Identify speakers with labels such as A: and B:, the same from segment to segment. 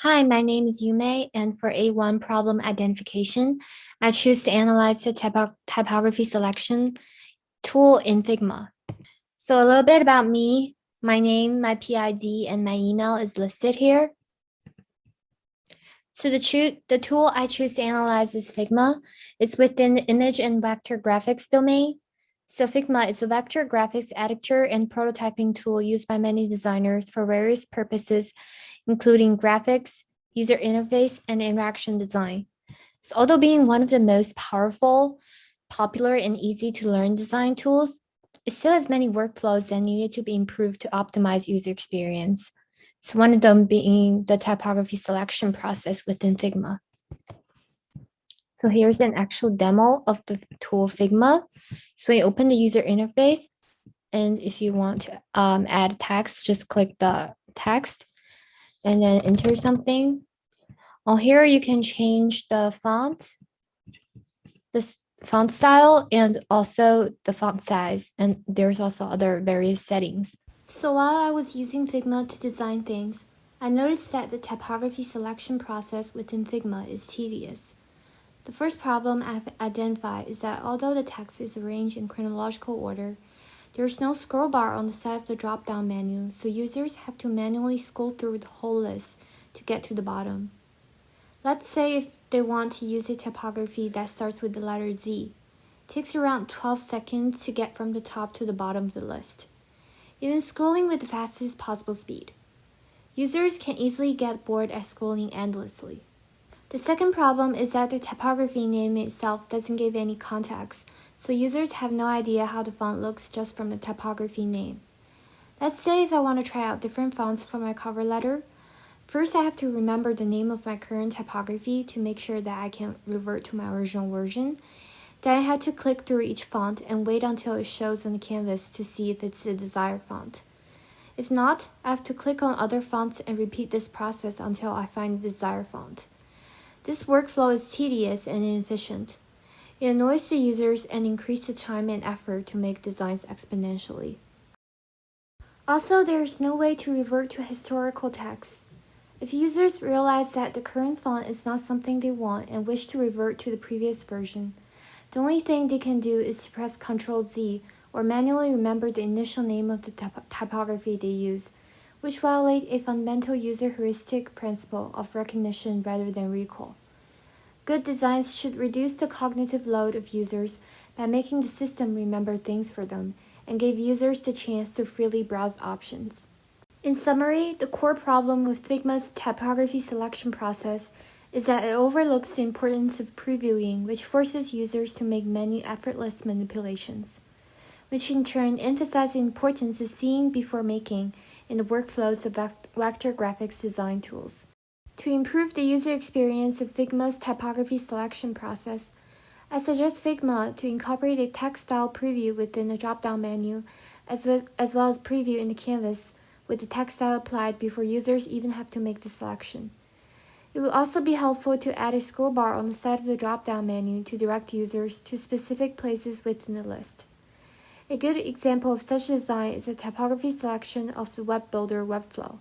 A: Hi, my name is Yume, and for A1 problem identification, I choose to analyze the typography selection tool in Figma. So a little bit about me, my name, my PID, and my email is listed here. So the tool I choose to analyze is Figma. It's within the image and vector graphics domain. So Figma is a vector graphics editor and prototyping tool used by many designers for various purposes, including graphics, user interface, and interaction design. So although being one of the most powerful, popular, and easy to learn design tools, it still has many workflows that needed to be improved to optimize user experience. So one of them being the typography selection process within Figma. So here's an actual demo of the tool Figma. So we open the user interface, and if you want to add text, just click the text and then enter something. On here, you can change the font style, and also the font size. And there's also other various settings. So while I was using Figma to design things, I noticed that the typography selection process within Figma is tedious. The first problem I've identified is that although the text is arranged in chronological order, there is no scroll bar on the side of the drop-down menu, so users have to manually scroll through the whole list to get to the bottom. Let's say if they want to use a typography that starts with the letter Z. It takes around 12 seconds to get from the top to the bottom of the list, even scrolling with the fastest possible speed. Users can easily get bored at scrolling endlessly. The second problem is that the typography name itself doesn't give any context, so users have no idea how the font looks just from the typography name. Let's say if I want to try out different fonts for my cover letter. First, I have to remember the name of my current typography to make sure that I can revert to my original version. Then I had to click through each font and wait until it shows on the canvas to see if it's the desired font. If not, I have to click on other fonts and repeat this process until I find the desired font. This workflow is tedious and inefficient. It annoys the users and increases the time and effort to make designs exponentially. Also, there is no way to revert to historical text. If users realize that the current font is not something they want and wish to revert to the previous version, the only thing they can do is to press Ctrl-Z or manually remember the initial name of the typography they use, which violates a fundamental user heuristic principle of recognition rather than recall. Good designs should reduce the cognitive load of users by making the system remember things for them and give users the chance to freely browse options. In summary, the core problem with Figma's typography selection process is that it overlooks the importance of previewing, which forces users to make many effortless manipulations, which in turn emphasizes the importance of seeing before making in the workflows of vector graphics design tools. To improve the user experience of Figma's typography selection process, I suggest Figma to incorporate a text style preview within the drop-down menu, as well as preview in the canvas, with the text style applied before users even have to make the selection. It will also be helpful to add a scroll bar on the side of the drop-down menu to direct users to specific places within the list. A good example of such design is the typography selection of the Web Builder Webflow.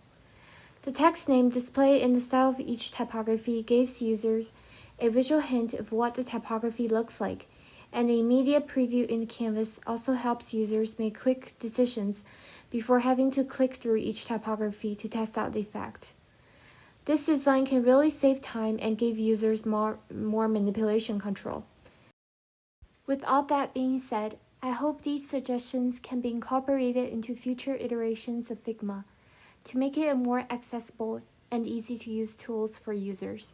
A: The text name displayed in the style of each typography gives users a visual hint of what the typography looks like, and the immediate preview in the canvas also helps users make quick decisions before having to click through each typography to test out the effect. This design can really save time and give users more manipulation control. With all that being said, I hope these suggestions can be incorporated into future iterations of Figma to make it a more accessible and easy to use tools for users.